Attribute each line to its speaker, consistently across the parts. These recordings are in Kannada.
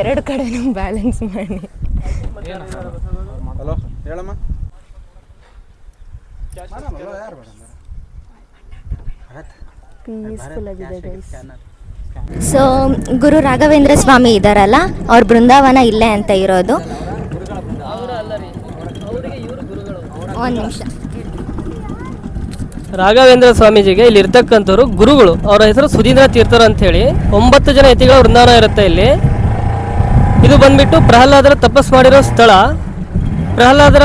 Speaker 1: ಎರಡು ಕಡೆನೂ ಬ್ಯಾಲೆನ್ಸ್ ಮಾಡಿ.
Speaker 2: ಹಲೋ ಹೇಳಮ್ಮ.
Speaker 1: ಪೀಸ್ಫುಲ್ ಆಗಿದೆ ಗೈಸ್.
Speaker 3: ಸೊ ಗುರು ರಾಘವೇಂದ್ರ ಸ್ವಾಮಿ ಇದ್ದಾರಲ್ಲ, ಅವ್ರ ಬೃಂದಾವನ ಇಲ್ಲೇ ಅಂತ ಇರೋದು. ಒಂದು ನಿಮಿಷ.
Speaker 4: ರಾಘವೇಂದ್ರ ಸ್ವಾಮೀಜಿಗೆ ಇಲ್ಲಿ ಇರ್ತಕ್ಕಂಥವ್ರು ಗುರುಗಳು. ಅವರ ಹೆಸರು ಸುಧೀಂದ್ರ ತೀರ್ಥರು ಅಂಥೇಳಿ. 9 ಜನ ಯತಿಗಳ ವೃಂದಾವನ ಇರುತ್ತೆ ಇಲ್ಲಿ. ಇದು ಬಂದ್ಬಿಟ್ಟು ಪ್ರಹ್ಲಾದರ ತಪಸ್ ಮಾಡಿರೋ ಸ್ಥಳ. ಪ್ರಹ್ಲಾದರ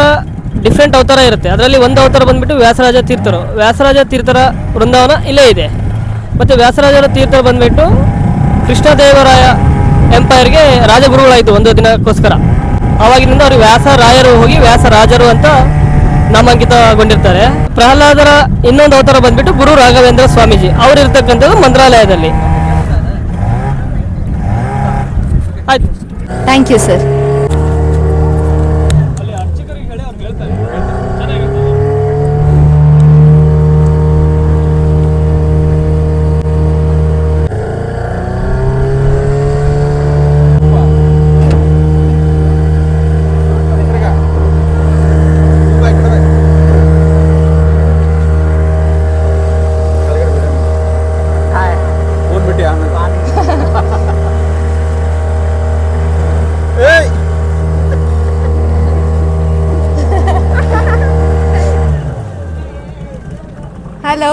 Speaker 4: ಡಿಫ್ರೆಂಟ್ ಅವತಾರ ಇರುತ್ತೆ. ಅದರಲ್ಲಿ ಒಂದು ಅವತಾರ ಬಂದ್ಬಿಟ್ಟು ವ್ಯಾಸರಾಜ ತೀರ್ಥರು. ವ್ಯಾಸರಾಜ ತೀರ್ಥರ ವೃಂದಾವನ ಇಲ್ಲೇ ಇದೆ. ಮತ್ತು ವ್ಯಾಸರಾಜರ ತೀರ್ಥರು ಬಂದ್ಬಿಟ್ಟು ಕೃಷ್ಣದೇವರಾಯ ಎಂಪೈರ್ಗೆ ರಾಜಗುರುಗಳಾಯಿತು ಒಂದು ದಿನಕ್ಕೋಸ್ಕರ. ಆವಾಗಿನಿಂದ ಅವರು ವ್ಯಾಸರಾಯರು ಹೋಗಿ ವ್ಯಾಸರಾಜರು ಅಂತ ನಾಮಾಂಕಿತಗೊಂಡಿರ್ತಾರೆ. ಪ್ರಹ್ಲಾದರ ಇನ್ನೊಂದು ಅವತಾರ ಬಂದ್ಬಿಟ್ಟು ಗುರು ರಾಘವೇಂದ್ರ ಸ್ವಾಮೀಜಿ. ಅವರು ಇರ್ತಕ್ಕಂಥದ್ದು ಮಂತ್ರಾಲಯದಲ್ಲಿ. ಆಯ್ತು,
Speaker 1: thank you sir. Hello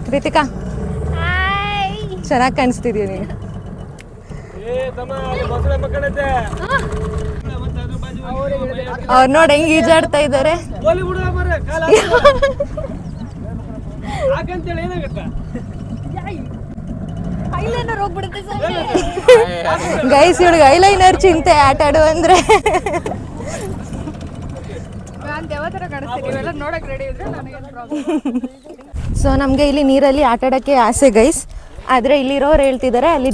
Speaker 1: Kritika, ಚೆನ್ನಾಗಿ ಕಾಣಿಸ್ತಿದೀಯ ನೀನು. ಅವ್ರು ನೋಡಿ ಹೆಂಗ್ ಈಜಾಡ್ತಾ ಇದ್ದಾರೆ. ಗೈಸ್, ಇವಳಿಗೆ ಐಲೈನರ್ ಚಿಂತೆ ಆಟ ಆಡು ಅಂದ್ರೆ. ಸೊ ನಮಗೆ ಇಲ್ಲಿ ನೀರಲ್ಲಿ ಆಟ ಆಡೋಕ್ಕೆ ಆಸೆ ಗೈಸ್. ಆದರೆ ಇಲ್ಲಿರೋರು ಹೇಳ್ತಿದ್ದಾರೆ ಅಲ್ಲಿ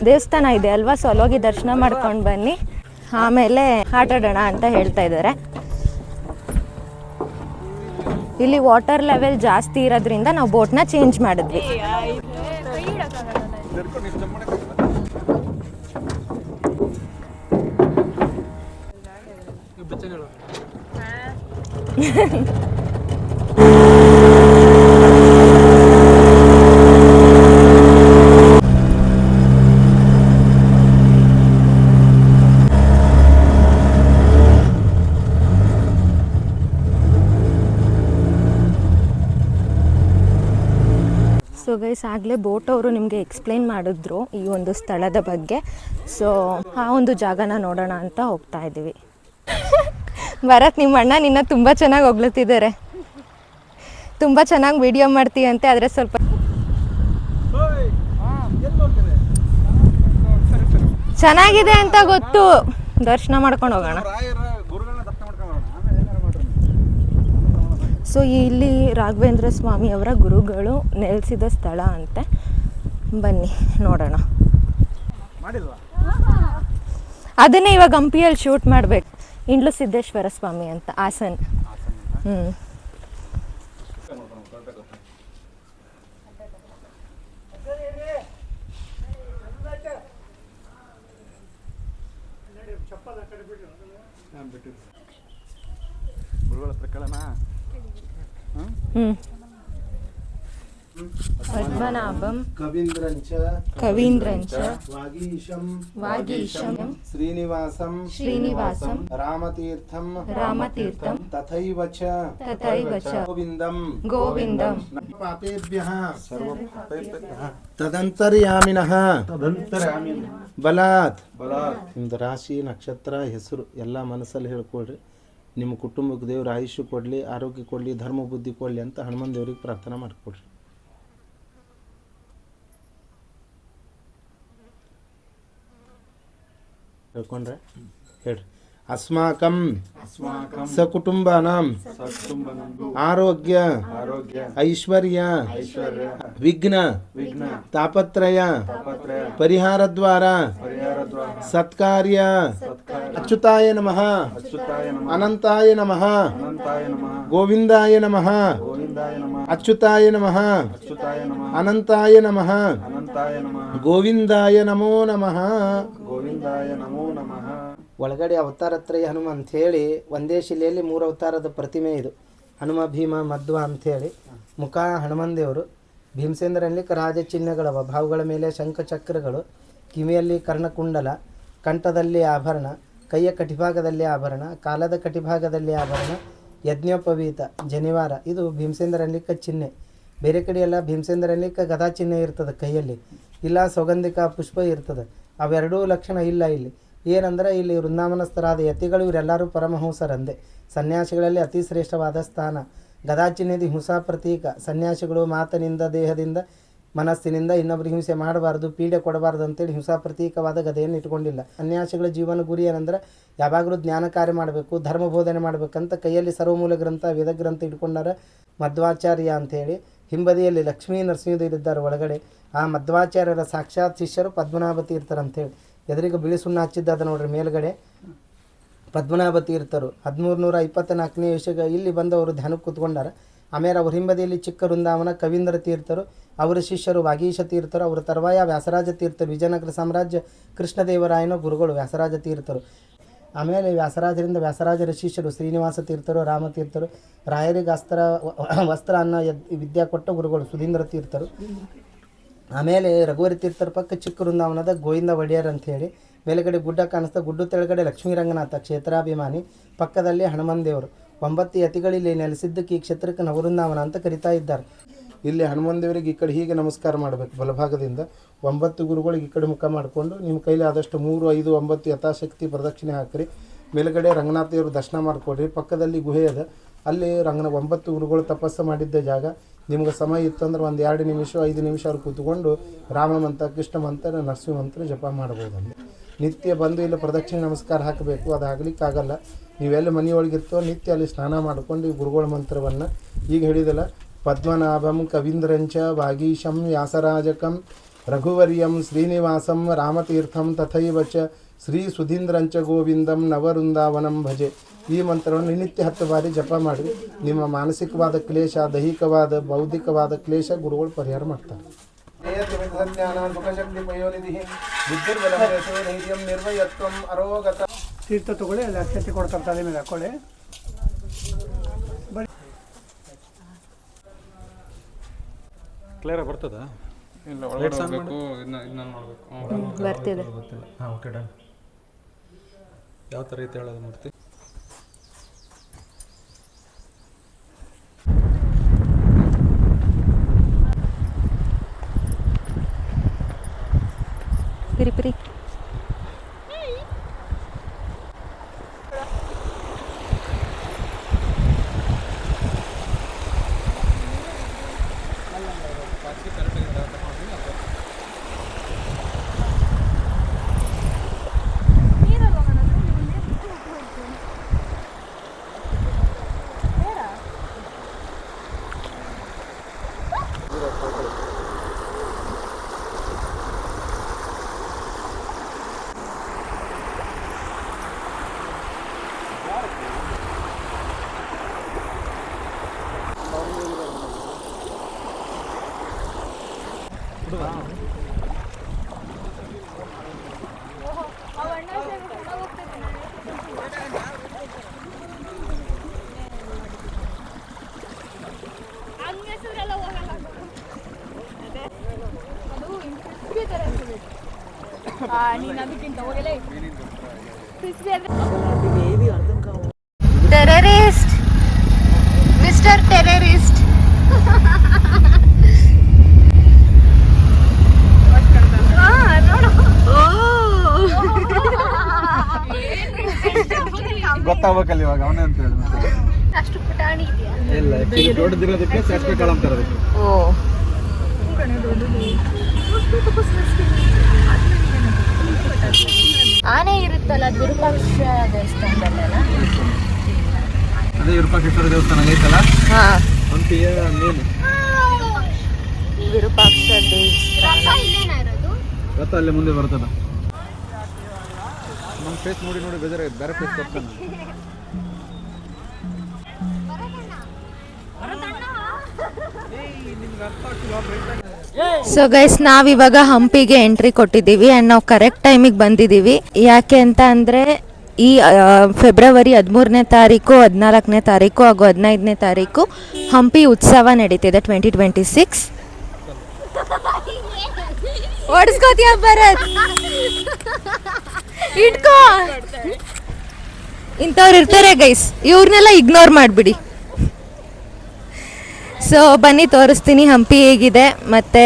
Speaker 1: ದೇವಸ್ಥಾನ ಇದೆ ಅಲ್ವಾ, ಸೊ ಅಲ್ಲೋಗಿ ದರ್ಶನ ಮಾಡ್ಕೊಂಡು ಬನ್ನಿ, ಆಮೇಲೆ ಆಟ ಆಡೋಣ ಅಂತ ಹೇಳ್ತಾ ಇದ್ದಾರೆ. ಇಲ್ಲಿ ವಾಟರ್ ಲೆವೆಲ್ ಜಾಸ್ತಿ ಇರೋದ್ರಿಂದ ನಾವು ಬೋಟ್ನ ಚೇಂಜ್ ಮಾಡಿದ್ವಿ. ಸೊ ಗೈಸ್, ಆಗಲೇ ಬೋಟ್ ಅವರು ನಿಮಗೆ ಎಕ್ಸ್ಪ್ಲೈನ್ ಮಾಡಿದ್ರು ಈ ಒಂದು ಸ್ಥಳದ ಬಗ್ಗೆ. ಸೊ ಆ ಒಂದು ಜಾಗನ ನೋಡೋಣ ಅಂತ ಹೋಗ್ತಾ ಇದ್ದೀವಿ. ಭರತ್, ನಿಮ್ಮ ಅಣ್ಣ ನಿನ್ನ ತುಂಬ ಚೆನ್ನಾಗಿ ಹೊಗ್ಳುತ್ತಿದ್ದಾರೆ. ತುಂಬ ಚೆನ್ನಾಗಿ ವಿಡಿಯೋ ಮಾಡ್ತೀಯಂತೆ, ಆದರೆ ಸ್ವಲ್ಪ ಚೆನ್ನಾಗಿದೆ ಅಂತ ಗೊತ್ತು. ದರ್ಶನ ಮಾಡ್ಕೊಂಡು ಹೋಗೋಣ. ಸೊ ಇಲ್ಲಿ ರಾಘವೇಂದ್ರ ಸ್ವಾಮಿ ಅವರ ಗುರುಗಳು ನೆಲೆಸಿದ ಸ್ಥಳ ಅಂತೆ. ಬನ್ನಿ ನೋಡೋಣ. ಅದನ್ನೇ ಇವಾಗ ಹಂಪಿಯಲ್ಲಿ ಶೂಟ್ ಮಾಡಬೇಕು. ಇಂಡ್ಲು ಸಿದ್ದೇಶ್ವರ ಸ್ವಾಮಿ ಅಂತ, ಹಾಸನ್. ಪದ್ಮನಾಭಂ ಕವೀಂದ್ರಂಚ ವಾಗೀಶಂ ಶ್ರೀನಿವಾಸಂ ರಾಮತೀರ್ಥಂ ತಥೈವ ಚ ಗೋವಿಂದಂ
Speaker 2: ಪಾಪೇಭ್ಯಃ ತದಂತರ್ಯಾಮಿನಃ ಬಲಾತ್. ನಿಮ್ದು ರಾಶಿ ನಕ್ಷತ್ರ ಹೆಸರು ಎಲ್ಲ ಮನಸ್ಸಲ್ಲಿ ಹೇಳ್ಕೊಳ್ರಿ. ನಿಮ್ಮ ಕುಟುಂಬಕ್ಕೆ ದೇವ್ರ ಆಯುಷ್ಯ ಕೊಡಲಿ, ಆರೋಗ್ಯ ಕೊಡಲಿ, ಧರ್ಮ ಬುದ್ಧಿ ಕೊಡಲಿ ಅಂತ ಹನುಮಾನ್ ದೇವ್ರಿಗೆ ಪ್ರಾರ್ಥನೆ ಮಾಡಿಕೊಡ್ರಿ. ಹೇಳ್ಕೊಂಡ್ರೆ ಹೇಳ್ರಿ. अस्माकं सकुटुंबानां आरोग्य ऐश्वर्य विघ्न तापत्रय परिहार द्वारा सत्कार्य अच्युताय नमः अनंताय नमः गोविंदाय नमः अच्युताय नमः अनंताय नमः ಗೋವಿಂದಾಯ ನಮೋ ನಮಃ. ಗೋವಿಂದಾಯ ನಮೋ ನಮಃ. ಒಳಗಡೆ ಅವತಾರತ್ರಯ ಹನುಮ ಅಂಥೇಳಿ ಒಂದೇ ಶಿಲೆಯಲ್ಲಿ 3 ಅವತಾರದ ಪ್ರತಿಮೆ ಇದು. ಹನುಮ, ಭೀಮ, ಮಧ್ವ ಅಂಥೇಳಿ. ಮುಖ ಹನುಮನ್ ದೇವರು. ಭೀಮಸೇಂದ್ರನಲ್ಲಿ ರಾಜ ಚಿಹ್ನೆಗಳವ. ಬಾವುಗಳ ಮೇಲೆ ಶಂಖಚಕ್ರಗಳು, ಕಿವಿಯಲ್ಲಿ ಕರ್ಣಕುಂಡಲ, ಕಂಠದಲ್ಲಿ ಆಭರಣ, ಕೈಯ ಕಟಿಭಾಗದಲ್ಲಿ ಆಭರಣ, ಕಾಲದ ಕಟಿಭಾಗದಲ್ಲಿ ಆಭರಣ, ಯಜ್ಞೋಪವೀತ, ಜನಿವಾರ. ಇದು ಭೀಮಸೇಂದ್ರನಿಕ ಚಿಹ್ನೆ. ಬೇರೆ ಕಡೆ ಎಲ್ಲ ಭೀಮಸೇಂದ್ರನಿಕ ಗದಾ ಚಿಹ್ನೆ ಇರ್ತದೆ ಕೈಯಲ್ಲಿ, ಇಲ್ಲ ಸೌಗಂಧಿಕ ಪುಷ್ಪ ಇರ್ತದೆ. ಅವೆರಡೂ ಲಕ್ಷಣ ಇಲ್ಲ ಇಲ್ಲಿ. ಏನಂದ್ರೆ ಇಲ್ಲಿ ವೃಂದಾವನಸ್ಥರಾದ ಯತಿಗಳು ಇವರೆಲ್ಲರೂ ಪರಮಹಂಸರಂದೆ. ಸನ್ಯಾಸಿಗಳಲ್ಲಿ ಅತಿ ಶ್ರೇಷ್ಠವಾದ ಸ್ಥಾನ. ಗದಾ ಚಿಹ್ನೆದಿ ಹಿಂಸಾ ಪ್ರತೀಕ. ಸನ್ಯಾಸಿಗಳು ಮಾತಿನಿಂದ, ದೇಹದಿಂದ, ಮನಸ್ಸಿನಿಂದ ಇನ್ನೊಬ್ಬರಿಗೆ ಹಿಂಸೆ ಮಾಡಬಾರ್ದು, ಪೀಡೆ ಕೊಡಬಾರ್ದು ಅಂತೇಳಿ ಹಿಂಸಾ ಪ್ರತೀಕವಾದ ಗದೆಯನ್ನು ಇಟ್ಕೊಂಡಿಲ್ಲ. ಸನ್ಯಾಸಿಗಳ ಜೀವನ ಗುರಿ ಏನಂದ್ರೆ ಯಾವಾಗಲೂ ಜ್ಞಾನ ಕಾರ್ಯ ಮಾಡಬೇಕು, ಧರ್ಮ ಬೋಧನೆ ಮಾಡಬೇಕಂತ ಕೈಯಲ್ಲಿ ಸರ್ವಮೂಲ ಗ್ರಂಥ, ವೇದ ಗ್ರಂಥ ಇಟ್ಕೊಂಡಾರ ಮಧ್ವಾಚಾರ್ಯ ಅಂಥೇಳಿ. ಹಿಂಬದಿಯಲ್ಲಿ ಲಕ್ಷ್ಮೀ ನರಸಿಂಹದೇವರಿದ್ದಾರೆ ಒಳಗಡೆ. ಆ ಮಧ್ವಾಚಾರ್ಯರ ಸಾಕ್ಷಾತ್ ಶಿಷ್ಯರು ಪದ್ಮನಾಭ ತೀರ್ಥರು ಅಂಥೇಳಿ. ಎದುರಿಗೆ ಬಿಳಿ ಸುಣ್ಣ ಹಚ್ಚಿದ್ದದ ನೋಡ್ರಿ ಮೇಲ್ಗಡೆ ಪದ್ಮನಾಭ ತೀರ್ಥರು. 1324ನೇ ಇಸವಿಗೆ ಇಲ್ಲಿ ಬಂದವರು ಧ್ಯಾನಕ್ಕೆ ಕೂತ್ಕೊಂಡಾರ. ಆಮೇಲೆ ಅವ್ರ ಹಿಂಬದಿಯಲ್ಲಿ ಚಿಕ್ಕ ವೃಂದಾವನ ಕವೀಂದ್ರ ತೀರ್ಥರು, ಅವರ ಶಿಷ್ಯರು ವಾಗೀಶ ತೀರ್ಥರು, ಅವರ ತರುವಾಯ ವ್ಯಾಸರಾಜ ತೀರ್ಥರು. ವಿಜಯನಗರ ಸಾಮ್ರಾಜ್ಯ ಕೃಷ್ಣದೇವರಾಯನ ಗುರುಗಳು ವ್ಯಾಸರಾಜ ತೀರ್ಥರು. ಆಮೇಲೆ ವ್ಯಾಸರಾಜರಿಂದ ವ್ಯಾಸರಾಜರ ಶಿಷ್ಯರು ಶ್ರೀನಿವಾಸ ತೀರ್ಥರು, ರಾಮತೀರ್ಥರು. ರಾಯರಿಗೆ ವಸ್ತ್ರ ಅನ್ನ ವಿದ್ಯಾ ಕೊಟ್ಟ ಗುರುಗಳು ಸುಧೀಂದ್ರ ತೀರ್ಥರು. ಆಮೇಲೆ ರಘುವರಿ ತೀರ್ಥರ ಪಕ್ಕ ಚಿಕ್ಕ ವೃಂದಾವನದ ಗೋವಿಂದ ಒಡೆಯರ್ ಅಂಥೇಳಿ. ಮೇಲುಗಡೆ ಗುಡ್ಡ ಕಾಣಿಸ್ತಾ, ಗುಡ್ಡ ತೆಳಗಡೆ ಲಕ್ಷ್ಮೀ ರಂಗನಾಥ ಕ್ಷೇತ್ರಾಭಿಮಾನಿ, ಪಕ್ಕದಲ್ಲಿ ಹನುಮನ್ ದೇವರು. 9 ಯತಿಗಳಲ್ಲಿ ನೆಲೆಸಿದ್ದಕ್ಕೆ ಈ ಕ್ಷೇತ್ರಕ್ಕೆ ನವವೃಂದಾವನ ಅಂತ ಕರಿತಾ ಇದ್ದಾರೆ. ಇಲ್ಲಿ ಹನುಮನ್ ದೇವರಿಗೆ ಈ ಕಡೆ ಹೀಗೆ ನಮಸ್ಕಾರ ಮಾಡಬೇಕು ಬಲಭಾಗದಿಂದ. 9 ಗುರುಗಳಿಗೆ ಈ ಕಡೆ ಮುಖ ಮಾಡಿಕೊಂಡು ನಿಮ್ಮ ಕೈಲಿ ಆದಷ್ಟು 3, 5, 9 ಯಥಾಶಕ್ತಿ ಪ್ರದಕ್ಷಿಣೆ ಹಾಕಿರಿ. ಮೇಲುಗಡೆ ರಂಗನಾಥ ದೇವರು ದರ್ಶನ ಮಾಡಿಕೊಡ್ರಿ. ಪಕ್ಕದಲ್ಲಿ ಗುಹೆ ಅದ, ಅಲ್ಲಿ 9 ಗುರುಗಳು ತಪಸ್ಸು ಮಾಡಿದ್ದ ಜಾಗ. ನಿಮ್ಗೆ ಸಮಯ ಇತ್ತಂದ್ರೆ 1, 2 ನಿಮಿಷ, 5 ನಿಮಿಷ ಅವ್ರು ಕೂತ್ಕೊಂಡು ರಾಮ ಮಂತ್ರ, ಕೃಷ್ಣ ಮಂತ್ರ, ನರಸಿಂಹ ಮಂತ್ರ ಜಪ ಮಾಡ್ಬೋದಂడి. ನಿತ್ಯ ಬಂದು ಇಲ್ಲಿ ಪ್ರದಕ್ಷಿಣೆ ನಮಸ್ಕಾರ ಹಾಕಬೇಕು. ಅದು ಆಗ್ಲಿಕ್ಕಾಗಲ್ಲ. ನೀವೆಲ್ಲ ಮನೆಯೊಳಗಿರ್ತೋ ನಿತ್ಯ ಅಲ್ಲಿ ಸ್ನಾನ ಮಾಡ್ಕೊಂಡು ಈ ಗುರುಗಳ ಮಂತ್ರವನ್ನು ಈಗ ಹೇಳಿದಲ್ಲ, ಪದ್ಮನಾಭಂ ಕವೀಂದ್ರಂಚ ವಾಗೀಶಂ ವ್ಯಾಸರಾಜಕಂ ರಘುವರ್ಯಂ ಶ್ರೀನಿವಾಸಂ ರಾಮತೀರ್ಥಂ ತಥೈವ ಚ ಶ್ರೀ ಸುಧೀಂದ್ರಂಚ ಗೋವಿಂದಂ ನವವೃಂದಾವನಂ ಭಜೆ. ಈ ಮಂತ್ರವನ್ನು ನಿತ್ಯ 10 ಬಾರಿ ಜಪ ಮಾಡಿ ನಿಮ್ಮ ಮಾನಸಿಕವಾದ ಕ್ಲೇಶ, ದೈಹಿಕವಾದ, ಬೌದ್ಧಿಕವಾದ ಕ್ಲೇಶ ಗುರುಗಳು ಪರಿಹಾರ ಮಾಡ್ತಾರೆ.
Speaker 5: ತೀರ್ಥ ತಗೊಳ್ಳಿ, ಅಲ್ಲಿ ಅಕ್ಷತೆ ಕೊಡ್ತಾರೆ, ತಲೆ ಮೇಲೆ ಹಾಕೊಳ್ಳಿ.
Speaker 6: ಕ್ಲಿಯರ್ ಬರ್ತದಾ? ಇಲ್ಲ, ಒಳಗಡೆ ಹೋಗಬೇಕು, ಇದನ್ನ ಮಾಡಬೇಕು.
Speaker 1: ಬರ್ತಿದೆ.
Speaker 6: ಹಾಂ, ಓಕೆ, ಡನ್. ಯಾವ ಥರ ಐತೆ ಹೇಳೋದು ಮೂರ್ತಿ?
Speaker 1: ಪಿರಿ
Speaker 3: ಟೆರರಿಸ್ಟ್, ಮಿಸ್ಟರ್ ಟೆರರಿಸ್ಟ್.
Speaker 6: ಗೊತ್ತಾಗಬೇಕಲ್ಲ ಇವಾಗ ಅವನೇ ಅಂತ ಹೇಳಿ.
Speaker 3: ಅಷ್ಟು ಪುಟಾಣಿ ಇದೆಯಾ?
Speaker 6: ಇಲ್ಲ, ಆಕ್ಚುಲಿ ದೊಡ್ಡದಿರೋದಕ್ಕೆ ಸಾಸ್ವೆ ಕಾಳು ಅಂತಾರೆ ಅದಕ್ಕೆ.
Speaker 1: ಓ,
Speaker 3: ಆನೆ ಇರುತ್ತಲ್ಲ ವಿರೂಪಾಕ್ಷ ದೇವಸ್ಥಾನದಲ್ಲೆಲ್ಲ.
Speaker 6: ಅದೇ ವಿರೂಪಾಕ್ಷೇಶ್ವರ ದೇವಸ್ಥಾನ ಐತಲ್ಲ,
Speaker 1: ಹಾಂ,
Speaker 6: ಹಂಪಿಯ ಮೇನ್.
Speaker 1: ವಿರೂಪಾಕ್ಷ ದೇವಸ್ಥಾನ
Speaker 6: ಗೊತ್ತಾ, ಅಲ್ಲೇ ಮುಂದೆ ಬರ್ತದ. ನಮ್ಮ ಫೇಸ್ ನೋಡಿ ನೋಡಿ ಬೇಜಾರಾಗಿದೆ, ಬೇರೆ ಫೇಸ್ ಬರ್ತಾನೆ.
Speaker 1: ಸೊ ಗೈಸ್ ನಾವಿವಾಗ ಹಂಪಿಗೆ ಎಂಟ್ರಿ ಕೊಟ್ಟಿದ್ದೀವಿ ಆ್ಯಂಡ್ ನಾವು ಕರೆಕ್ಟ್ ಟೈಮಿಗೆ ಬಂದಿದ್ದೀವಿ. ಯಾಕೆ ಅಂತ ಅಂದರೆ ಈ ಫೆಬ್ರವರಿ 13ನೇ ತಾರೀಕು 14ನೇ ತಾರೀಕು ಹಾಗೂ 15ನೇ ತಾರೀಕು ಹಂಪಿ ಉತ್ಸವ ನಡೀತಿದೆ 2026. ಓಡಿಸ್ಕೋತೀಯ ಭರತ್, ಇಟ್ಕೋ. ಇಂಥವ್ರು ಇರ್ತಾರೆ ಗೈಸ್, ಇವ್ರನ್ನೆಲ್ಲ ಇಗ್ನೋರ್ ಮಾಡಿಬಿಡಿ. ಸೊ ಬನ್ನಿ ತೋರಿಸ್ತೀನಿ ಹಂಪಿ ಹೇಗಿದೆ ಮತ್ತು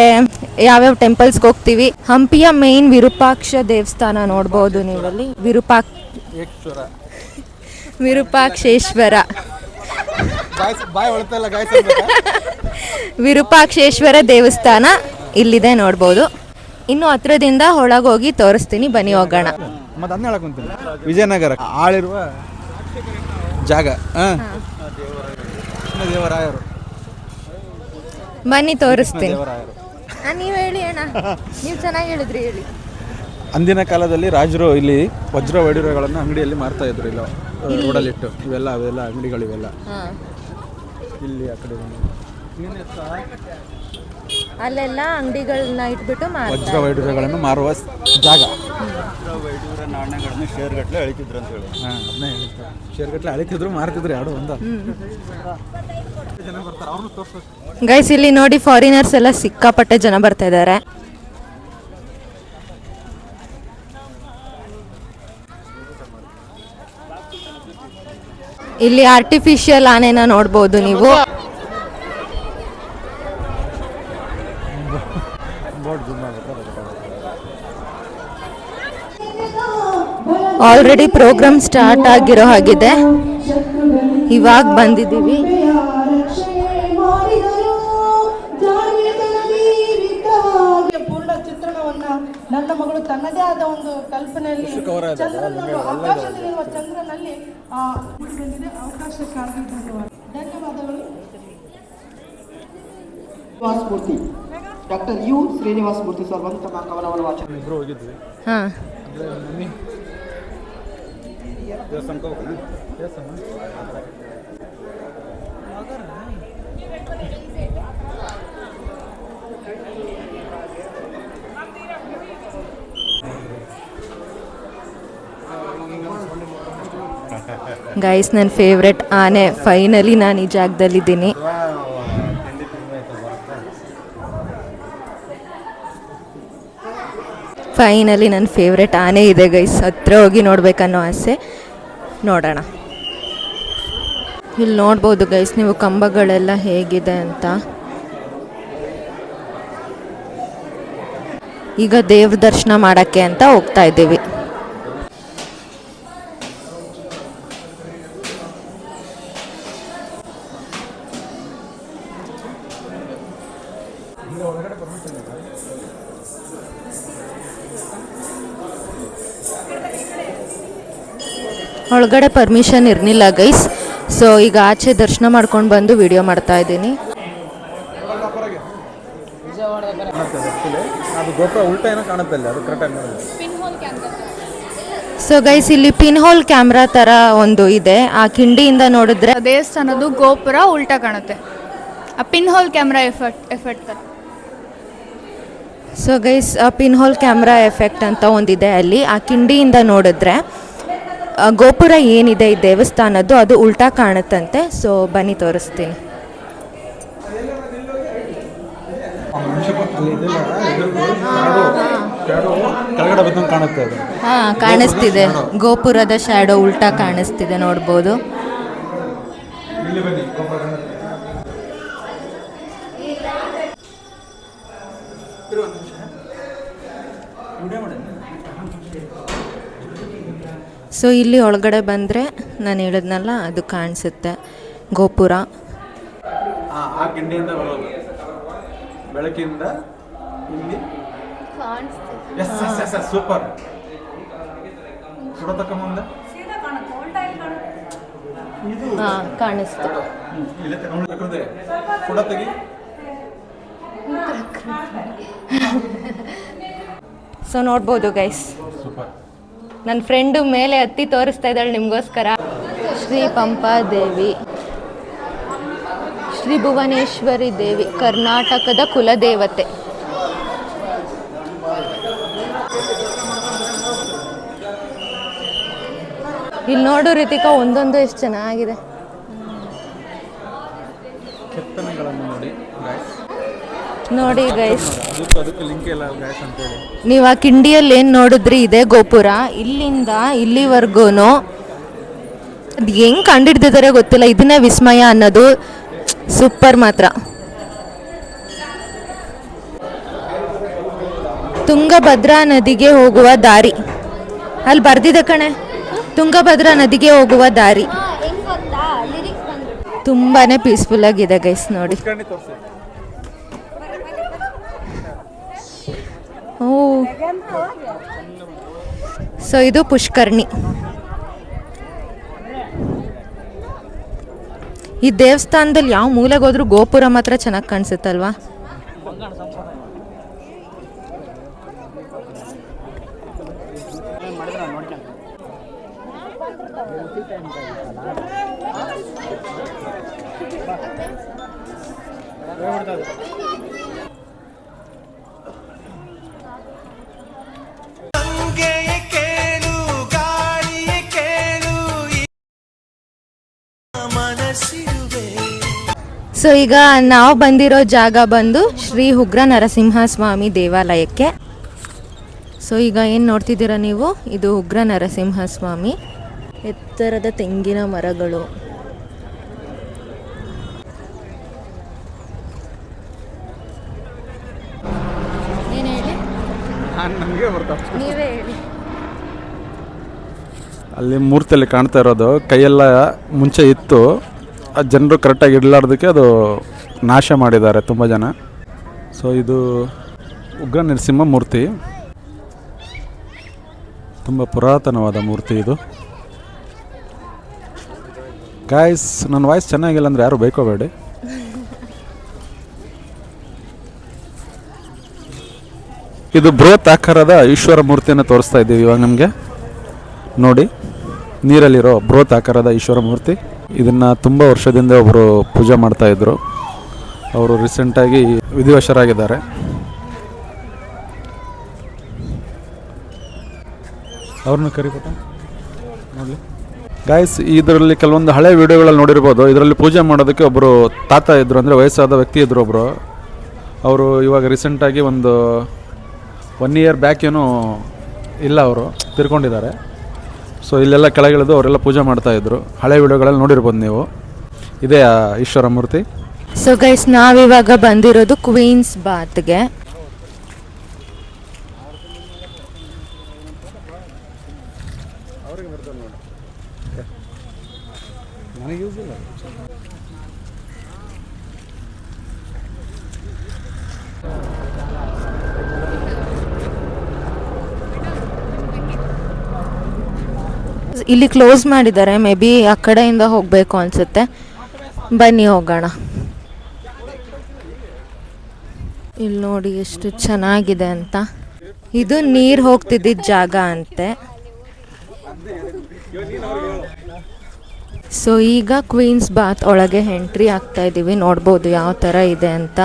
Speaker 1: ಯಾವ್ಯಾವ ಟೆಂಪಲ್ಸ್ಗೆ ಹೋಗ್ತೀವಿ. ಹಂಪಿಯ ಮೇನ್ ವಿರೂಪಾಕ್ಷ ದೇವಸ್ಥಾನ ನೋಡ್ಬೋದು ನೀವಲ್ಲಿ. ವಿರೂಪಾಕ್ಷೇಶ್ವರ ವಿರೂಪಾಕ್ಷೇಶ್ವರ ದೇವಸ್ಥಾನ ಇಲ್ಲಿದೆ ನೋಡ್ಬೋದು. ಇನ್ನು ಹತ್ರದಿಂದ ಒಳಗೋಗಿ ತೋರಿಸ್ತೀನಿ, ಬನ್ನಿ ಹೋಗೋಣ.
Speaker 7: ಮತ್ತೆ ಅದನ್ನ ಹೇಳಕೊಂತೀನಿ, ವಿಜಯನಗರ ಆಳಿರುವ ಜಾಗ ದೇವರಾಯರು.
Speaker 1: ಬನ್ನಿ ತೋರಿಸ್ತೀನಿ.
Speaker 7: ದೇವರಾಯರು
Speaker 1: ನೀವು ಹೇಳಿ ಅಣ್ಣ, ನೀವು ಚೆನ್ನಾಗಿ ಹೇಳಿದ್ರಿ, ಹೇಳಿ.
Speaker 7: ಅಂದಿನ ಕಾಲದಲ್ಲಿ ರಾಜರು ಇಲ್ಲಿ ವಜ್ರ ವೈಡೂರ್ಯಗಳನ್ನು ಅಂಗಡಿಯಲ್ಲಿ ಮಾರ್ತಾ ಇದ್ರು. ಇಲ್ಲ ರೋಡಲ್ಲಿಟ್ಟು ಅವೆಲ್ಲ ಅಂಗಡಿಗಳು ಇವೆಲ್ಲ ಇಲ್ಲಿ ಆ ಕಡೆ
Speaker 1: ಅಲ್ಲೆಲ್ಲ ಅಂಗಡಿಗಳನ್ನ ಇಟ್ಬಿಟ್ಟು
Speaker 7: ವಜ್ರ ವೈಡೂರ್ಯಗಳನ್ನು ಮಾರುವ ಜಾಗ.
Speaker 6: ನಾಣ್ಯಗಳನ್ನು ಶೇರ್ಗಟ್ಟಲೆ ಅಳಿತಿದ್ರು ಅಂತ ಹೇಳಿ.
Speaker 7: ಅದನ್ನೇ ಹೇಳ್ತಾರೆ, ಶೇರ್ಗಟ್ಟಲೆ ಅಳಿತಿದ್ರು ಮಾರ್ತಿದ್ರು ಎರಡು ಒಂದ. ಜನ ಬರ್ತಾರೆ, ಅವ್ರನ್ನ ತೋರಿಸ್ಬೇಕು.
Speaker 1: ಗೈಸ್ ಇಲ್ಲಿ ನೋಡಿ, ಫಾರಿನರ್ಸ್ ಎಲ್ಲ ಸಿಕ್ಕಾಪಟ್ಟೆ ಜನ ಬರ್ತಾ ಇದ್ದಾರೆ. ಇಲ್ಲಿ ಆರ್ಟಿಫಿಷಿಯಲ್ ಆನೆನ ನೋಡ್ಬೋದು ನೀವು. ಆಲ್ರೆಡಿ ಪ್ರೋಗ್ರಾಮ್ ಸ್ಟಾರ್ಟ್ ಆಗಿರೋ ಹಾಗಿದೆ, ಇವಾಗ ಬಂದಿದ್ದೀವಿ.
Speaker 8: ಪೂರ್ಣ ಚಿತ್ರಣವನ್ನ ನನ್ನ ಮಗಳು ತನ್ನದೇ ಆದ ಒಂದು ಕಲ್ಪನೆಯಲ್ಲಿ ಆಕಾಶದಲ್ಲಿರುವ ಚಂದ್ರನಲ್ಲಿ ಅವಕಾಶಕ್ಕಾಗಿ ಧನ್ಯವಾದಗಳು.
Speaker 9: Murthy doctor U Srinivasa Murthy sir ಬಂದು ತಮ್ಮ ಕವನವನ್ನು ವಾಚನ.
Speaker 7: ಇಬ್ರು ಹೋಗಿದ್ವಿ
Speaker 1: ಹಾಂ,
Speaker 7: ದೇವಸ್ಥಾನಕ್ಕೆ ಹೋಗೋಣ. ದೇವಸ್ಥಾನ
Speaker 1: ಗೈಸ್ ನನ್ನ ಫೇವ್ರೆಟ್ ಆನೆ, ಫೈನಲಿ ನಾನು ಈ ಜಾಗದಲ್ಲಿದ್ದೀನಿ. ಫೈನಲಿ ನನ್ನ ಫೇವ್ರೆಟ್ ಆನೆ ಇದೆ ಗೈಸ್, ಹತ್ರ ಹೋಗಿ ನೋಡ್ಬೇಕನ್ನೋ ಆಸೆ. ನೋಡೋಣ. ಇಲ್ಲಿ ನೋಡ್ಬೋದು ಗೈಸ್ ನೀವು ಕಂಬಗಳೆಲ್ಲ ಹೇಗಿದೆ ಅಂತ. ಈಗ ದೇವ್ರ ದರ್ಶನ ಮಾಡೋಕ್ಕೆ ಅಂತ ಹೋಗ್ತಾ ಇದ್ದೀವಿ. ಒಳಗಡೆ ಪರ್ಮಿಷನ್ ಇರಲಿಲ್ಲ ಗೈಸ್, ಸೊ ಈಗ ಆಚೆ ದರ್ಶನ ಮಾಡ್ಕೊಂಡು ಬಂದು ವಿಡಿಯೋ ಮಾಡ್ತಾ ಇದ್ದೀನಿ.
Speaker 7: ಅದು ಗೋಪುರ ಉಲ್ಟಾ ಏನೋ ಕಾಣುತ್ತೆ ಅಲ್ಲಿ, ಅದು ಕರೆಕ್ಟಾಗಿ ನೋಡಿ.
Speaker 1: ಸೊ ಗೈಸ್ ಇಲ್ಲಿ ಪಿನ್ ಹೋಲ್ ಕ್ಯಾಮ್ರಾ ಥರ ಒಂದು ಇದೆ, ಆ ಕಿಂಡಿಯಿಂದ ನೋಡಿದ್ರೆ
Speaker 10: ದೇವಸ್ಥಾನದ್ದು ಗೋಪುರ ಉಲ್ಟಾ ಕಾಣುತ್ತೆ. ಆ ಪಿನ್ ಹೋಲ್ ಕ್ಯಾಮ್ರಾ ಎಫೆಕ್ಟ್ ಥರ.
Speaker 1: So guys pinhole camera effect ಅಂತ ಒಂದಿದೆ ಅಲ್ಲಿ, ಆ ಕಿಂಡಿಯಿಂದ ನೋಡಿದ್ರೆ ಗೋಪುರ ಏನಿದೆ ಈ ದೇವಸ್ಥಾನದ್ದು ಅದು ಉಲ್ಟಾ ಕಾಣುತ್ತಂತೆ. ಸೊ ಬನ್ನಿ ತೋರಿಸ್ತೀನಿ.
Speaker 7: ಕೆಳಗಡೆ ಬಂದಂಗೆ ಕಾಣುತ್ತೆ ಅದು.
Speaker 1: ಹಾಂ ಕಾಣಿಸ್ತಿದೆ, ಗೋಪುರದ ಶ್ಯಾಡೋ ಉಲ್ಟಾ ಕಾಣಿಸ್ತಿದೆ ನೋಡ್ಬೋದು. ಸೊ ಇಲ್ಲಿ ಒಳಗಡೆ ಬಂದರೆ ನಾನು ಹೇಳಿದ್ನಲ್ಲ ಅದು ಕಾಣಿಸುತ್ತೆ ಗೋಪುರ.
Speaker 7: ಆ ಗಿಂಡಿಯಿಂದ ಬರೋದು ಬೆಳಕಿಂದ ಇಲ್ಲಿ ಸೂಪರ್ ಫೋಟೋ ತಕ್ಕ ಮುಂದೆ
Speaker 1: ಹಾಂ ಕಾಣಿಸ್ತು.
Speaker 7: ಫೋಟೋ ತೆಗಿ.
Speaker 1: ಸೊ ನೋಡ್ಬೋದು ಗೈಸ್, ನನ್ನ ಫ್ರೆಂಡು ಮೇಲೆ ಹತ್ತಿ ತೋರಿಸ್ತಾ ಇದ್ದಾಳೆ ನಿಮಗೋಸ್ಕರ. ಶ್ರೀ ಪಂಪಾದೇವಿ, ಶ್ರೀ ಭುವನೇಶ್ವರಿ ದೇವಿ, ಕರ್ನಾಟಕದ ಕುಲದೇವತೆ. ಇಲ್ಲಿ ನೋಡು ರಿತಿಕಾ, ಒಂದೊಂದು ಎಷ್ಟು ಚೆನ್ನಾಗಿದೆ.
Speaker 7: ಕೆತ್ತನೆಗಳನ್ನು ನೋಡಿ
Speaker 1: ನೋಡಿ ಗೈಸ್,
Speaker 7: ಅದಕ್ಕೆ ಲಿಂಕ್ ಇಲ್ಲ ಗೈಸ್ ಅಂತೇಳಿ.
Speaker 1: ನೀವು ಆ ಕಿಂಡಿಯಲ್ಲಿ ಏನು ನೋಡಿದ್ರಿ ಇದೇ ಗೋಪುರ. ಇಲ್ಲಿಂದ ಇಲ್ಲಿವರೆಗೂ ಅದು ಹೆಂಗೆ ಕಂಡಿಡ್ದಿದ್ದಾರೆ ಗೊತ್ತಿಲ್ಲ. ಇದನ್ನೇ ವಿಸ್ಮಯ ಅನ್ನೋದು. ಸೂಪರ್ ಮಾತ್ರ. ತುಂಗಭದ್ರಾ ನದಿಗೆ ಹೋಗುವ ದಾರಿ ಅಲ್ಲಿ ಬರ್ದಿದೆ ಕಣೆ. ತುಂಗಭದ್ರಾ ನದಿಗೆ ಹೋಗುವ ದಾರಿ ತುಂಬಾನೇ ಪೀಸ್ಫುಲ್ ಆಗಿದೆ ಗೈಸ್. ನೋಡಿ, ಓ ಸೊ ಇದು ಪುಷ್ಕರ್ಣಿ. ಈ ದೇವಸ್ಥಾನದಲ್ಲಿ ಯಾವ ಮೂಲೆಗೆ ಹೋದ್ರೂ ಗೋಪುರ ಮಾತ್ರ ಚೆನ್ನಾಗಿ ಕಾಣಿಸುತ್ತಲ್ವಾ. ಸೊ ಈಗ ನಾವು ಬಂದಿರೋ ಜಾಗ ಬಂದು ಶ್ರೀ ಉಗ್ರ ನರಸಿಂಹಸ್ವಾಮಿ ದೇವಾಲಯಕ್ಕೆ. ಸೊ ಈಗ ಏನು ನೋಡ್ತಿದ್ದೀರಾ ನೀವು, ಇದು ಉಗ್ರ ನರಸಿಂಹಸ್ವಾಮಿ. ಎತ್ತರದ ತೆಂಗಿನ ಮರಗಳು. ಏನು ಹೇಳಿ, ನೀವೇ ಹೇಳಿ.
Speaker 7: ಅಲ್ಲಿ ಮೂರ್ತಿಯಲ್ಲಿ ಕಾಣ್ತಾ ಇರೋದು ಕೈಯೆಲ್ಲ ಮುಂಚೆ ಇತ್ತು, ಆ ಜನರು ಕರೆಕ್ಟಾಗಿ ಇಡಲಾರ್ದಕ್ಕೆ ಅದು ನಾಶ ಮಾಡಿದ್ದಾರೆ ತುಂಬ ಜನ. ಸೊ ಇದು ಉಗ್ರ ನರಸಿಂಹ ಮೂರ್ತಿ, ತುಂಬ ಪುರಾತನವಾದ ಮೂರ್ತಿ ಇದು. ಗಾಯ್ಸ್, ನನ್ನ ವಾಯ್ಸ್ ಚೆನ್ನಾಗಿಲ್ಲ ಅಂದರೆ ಯಾರು ಬೈಕೋಬೇಡಿ. ಇದು ಬೃಹತ್ ಆಕಾರದ ಈಶ್ವರ ಮೂರ್ತಿಯನ್ನು ತೋರಿಸ್ತಾ ಇದ್ದೀವಿ ಇವಾಗ ನಿಮಗೆ. ನೋಡಿ, ನೀರಲ್ಲಿರೋ ಬೃಹತ್ ಆಕಾರದ ಈಶ್ವರ ಮೂರ್ತಿ. ಇದನ್ನು ತುಂಬ ವರ್ಷದಿಂದ ಒಬ್ಬರು ಪೂಜೆ ಮಾಡ್ತಾಯಿದ್ರು. ಅವರು ರೀಸೆಂಟಾಗಿ ವಿಧಿವಶರಾಗಿದ್ದಾರೆ. ಅವ್ರನ್ನ ಕರಿಪಟ್ಟ ನೋಡಲಿ ಗಾಯ್ಸ್. ಇದರಲ್ಲಿ ಕೆಲವೊಂದು ಹಳೆ ವೀಡಿಯೋಗಳಲ್ಲಿ ನೋಡಿರ್ಬೋದು. ಇದರಲ್ಲಿ ಪೂಜೆ ಮಾಡೋದಕ್ಕೆ ಒಬ್ಬರು ತಾತ ಇದ್ದರು, ಅಂದರೆ ವಯಸ್ಸಾದ ವ್ಯಕ್ತಿ ಇದ್ದರು ಒಬ್ಬರು. ಅವರು ಇವಾಗ ರೀಸೆಂಟಾಗಿ ಒಂದು 1 ಇಯರ್ ಬ್ಯಾಕ್ ಏನೋ ಇಲ್ಲ, ಅವರು ತಿರ್ಕೊಂಡಿದ್ದಾರೆ. ಸೊ ಇಲ್ಲೆಲ್ಲ ಕೆಳಗಿಳಿದು ಅವರೆಲ್ಲ ಪೂಜೆ ಮಾಡ್ತಾಯಿದ್ರು. ಹಳೆ ವೀಡಿಯೋಗಳಲ್ಲಿ ನೋಡಿರ್ಬೋದು ನೀವು. ಇದೇ ಆ ಈಶ್ವರ ಮೂರ್ತಿ.
Speaker 1: ಸೊ ಗೈಸ್, ನಾವಿವಾಗ ಬಂದಿರೋದು ಕ್ವೀನ್ಸ್ ಬಾತ್ಗೆ. ಇಲ್ಲಿ ಕ್ಲೋಸ್ ಮಾಡಿದ್ದಾರೆ, ಮೇ ಬಿ ಆ ಕಡೆಯಿಂದ ಹೋಗಬೇಕು ಅನಿಸುತ್ತೆ. ಬನ್ನಿ ಹೋಗೋಣ. ಇಲ್ಲಿ ನೋಡಿ ಎಷ್ಟು ಚೆನ್ನಾಗಿದೆ ಅಂತ. ಇದು ನೀರು ಹೋಗ್ತಿದ್ದಿದ್ದ ಜಾಗ ಅಂತೆ. ಸೊ ಈಗ ಕ್ವೀನ್ಸ್ ಬಾತ್ ಒಳಗೆ ಎಂಟ್ರಿ ಆಗ್ತಾ ಇದ್ದೀವಿ. ನೋಡ್ಬೋದು ಯಾವ ಥರ ಇದೆ ಅಂತ.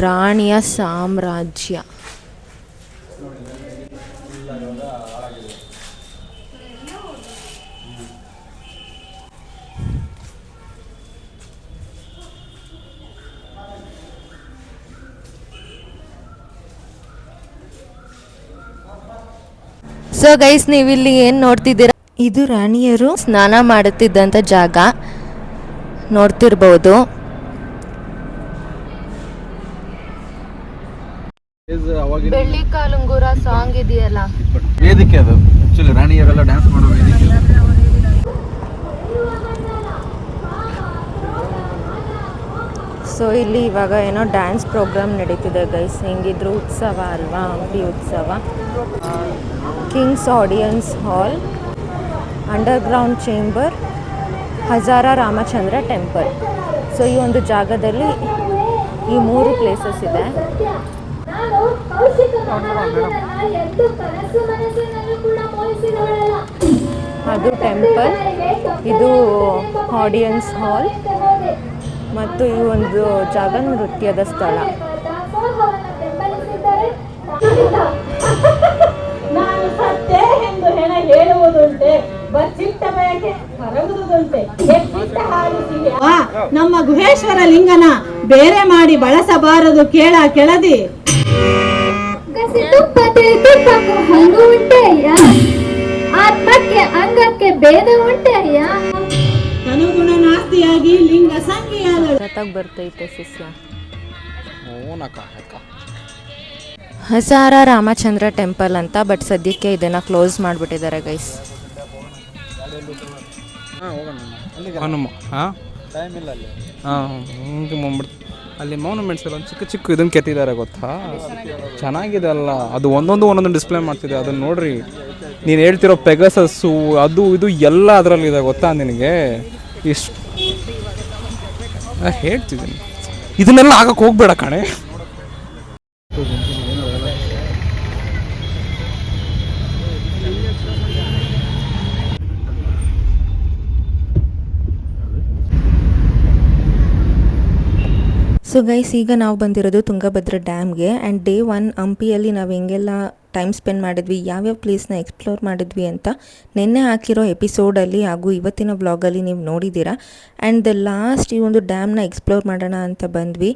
Speaker 1: ರಾಣಿಯ ಸಾಮ್ರಾಜ್ಯ. ಸೊ ಗೈಸ್, ನೀವಿಲ್ಲಿ ಏನು ನೋಡ್ತಿದ್ದೀರಾ, ಇದು ರಾಣಿಯರು ಸ್ನಾನ ಮಾಡುತ್ತಿದ್ದಂಥ ಜಾಗ. ನೋಡ್ತಿರ್ಬೋದು. ಬೆಳ್ಳಿ ಕಾಲುಂಗುರ ಸಾಂಗ್ ಇದೆಯಲ್ಲ,
Speaker 7: ವೇದಿಕೆ ಅದು. ಆ್ಯಕ್ಚುಲಿ ರಾಣಿಯರೆಲ್ಲ ಡ್ಯಾನ್ಸ್ ಮಾಡೋ ವೇದಿಕೆ.
Speaker 1: ಸೊ ಇಲ್ಲಿ ಇವಾಗ ಏನೋ ಡ್ಯಾನ್ಸ್ ಪ್ರೋಗ್ರಾಮ್ ನಡೀತಿದೆ ಗೈಸ್. ಹೆಂಗಿದ್ರು ಉತ್ಸವ ಅಲ್ವಾ, ಹಂಪಿ ಉತ್ಸವ. ಕಿಂಗ್ಸ್ ಆಡಿಯನ್ಸ್ ಹಾಲ್, ಅಂಡರ್ಗ್ರೌಂಡ್ ಚೇಂಬರ್, ಹಜಾರ ರಾಮಚಂದ್ರ ಟೆಂಪಲ್. ಸೊ ಈ ಒಂದು ಜಾಗದಲ್ಲಿ ಈ 3 ಪ್ಲೇಸಸ್ ಇದೆ. ಅದು ಟೆಂಪಲ್, ಇದು ಆಡಿಯನ್ಸ್ ಹಾಲ್, ಮತ್ತು ಈ ಒಂದು ಜಾಗ ನೃತ್ಯದ ಸ್ಥಳ.
Speaker 8: ಜನ ಹೇಳುವುದುಂಟೆ, ಬಚ್ಚಿಟ್ಟ ಮೇಕೆ ಕರಗುವುದುಂಟೆ, ಎತ್ತಿಟ್ಟ ಹಾಲು ಸಿಹಿ. ನಮ್ಮ ಗುಹೇಶ್ವರ ಲಿಂಗನ ಬೇರೆ ಮಾಡಿ ಬಳಸಬಾರದು ಕೇಳ ಕೆಳದಿ.
Speaker 3: ಹಂಗು ಉಂಟೆ ಅಯ್ಯ, ಆತ್ಮಕ್ಕೆ ಅಂಗಕ್ಕೆ ಭೇದ ಉಂಟೆ ಅಯ್ಯ.
Speaker 8: ತನುಗುಣ ನಾಸ್ತಿಯಾಗಿ ಲಿಂಗ ಸಂಗಿಯಾದಳು.
Speaker 1: ಸತ್ತಾಗಿ ಬರ್ತೈತೆ ಶಿಷ್ಯ. ಹಜಾರ ರಾಮಚಂದ್ರ ಟೆಂಪಲ್ ಅಂತ, ಬಟ್ ಸದ್ಯಕ್ಕೆ ಇದನ್ನು ಕ್ಲೋಸ್ ಮಾಡಿಬಿಟ್ಟಿದ್ದಾರೆ ಗೈಸ್.
Speaker 6: ಅಲ್ಲಿ ಮೌನುಮೆಂಟ್ಸ್ ಎಲ್ಲ ಚಿಕ್ಕ ಚಿಕ್ಕ ಇದನ್ನು ಕೆತ್ತಿದ್ದಾರೆ ಗೊತ್ತಾ, ಚೆನ್ನಾಗಿದೆ ಅಲ್ಲ. ಅದು ಒಂದೊಂದು ಡಿಸ್ಪ್ಲೇ ಮಾಡ್ತಿದೆ, ಅದನ್ನು ನೋಡ್ರಿ. ನೀನು ಹೇಳ್ತಿರೋ ಪೆಗಸಸ್ಸು ಅದು ಇದು ಎಲ್ಲ ಅದರಲ್ಲಿದೆ ಗೊತ್ತಾ ನಿನಗೆ. ಇಷ್ಟು ಹೇಳ್ತಿದ್ದೀನಿ, ಇದನ್ನೆಲ್ಲ ಆಗಕ್ಕೆ ಹೋಗ್ಬೇಡ ಕಣೆ.
Speaker 1: ಸೊ ಗೈಸ್, ಈಗ ನಾವು ಬಂದಿರೋದು ತುಂಗಭದ್ರಾ ಡ್ಯಾಮ್ಗೆ. ಆ್ಯಂಡ್ ಡೇ 1 ಹಂಪಿಯಲ್ಲಿ ನಾವು ಹೆಂಗೆಲ್ಲ ಟೈಮ್ ಸ್ಪೆಂಡ್ ಮಾಡಿದ್ವಿ, ಯಾವ್ಯಾವ ಪ್ಲೇಸ್ನ ಎಕ್ಸ್ಪ್ಲೋರ್ ಮಾಡಿದ್ವಿ ಅಂತ ನಿನ್ನೆ ಹಾಕಿರೋ ಎಪಿಸೋಡಲ್ಲಿ ಹಾಗೂ ಇವತ್ತಿನ ವ್ಲಾಗಲ್ಲಿ ನೀವು ನೋಡಿದ್ದೀರಾ. ಆ್ಯಂಡ್ ಲಾಸ್ಟ್ ಈ ಒಂದು ಡ್ಯಾಮ್ನ ಎಕ್ಸ್ಪ್ಲೋರ್ ಮಾಡೋಣ ಅಂತ ಬಂದ್ವಿ.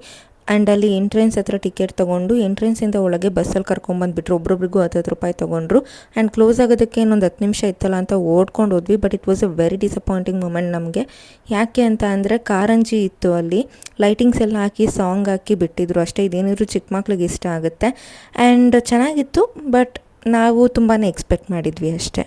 Speaker 1: ಆ್ಯಂಡ್ ಅಲ್ಲಿ ಎಂಟ್ರೆನ್ಸ್ ಹತ್ರ ಟಿಕೆಟ್ ತೊಗೊಂಡು ಎಂಟ್ರೆನ್ಸಿಂದ ಒಳಗೆ ಬಸ್ಸಲ್ಲಿ ಕರ್ಕೊಂಬಂದುಬಿಟ್ರು. ಒಬ್ರೊಬ್ರಿಗೂ 10 ರೂಪಾಯಿ ತೊಗೊಂಡ್ರು. ಆ್ಯಂಡ್ ಕ್ಲೋಸ್ ಆಗೋದಕ್ಕೆ ಇನ್ನೊಂದು 10 ನಿಮಿಷ ಇತ್ತಲ್ಲ ಅಂತ ಓಡ್ಕೊಂಡು ಹೋದ್ವಿ. But it was a very disappointing moment ನಮಗೆ. ಯಾಕೆ ಅಂತ ಅಂದರೆ ಕಾರಂಜಿ ಇತ್ತು, ಅಲ್ಲಿ ಲೈಟಿಂಗ್ಸ್ ಎಲ್ಲ ಹಾಕಿ ಸಾಂಗ್ ಹಾಕಿ ಬಿಟ್ಟಿದ್ರು ಅಷ್ಟೇ. ಇದೇನಿದ್ರು ಚಿಕ್ಕ ಮಕ್ಳಿಗೆ ಇಷ್ಟ ಆಗುತ್ತೆ. ಆ್ಯಂಡ್ ಚೆನ್ನಾಗಿತ್ತು, ಬಟ್ ನಾವು ತುಂಬಾ ಎಕ್ಸ್ಪೆಕ್ಟ್ ಮಾಡಿದ್ವಿ ಅಷ್ಟೇ.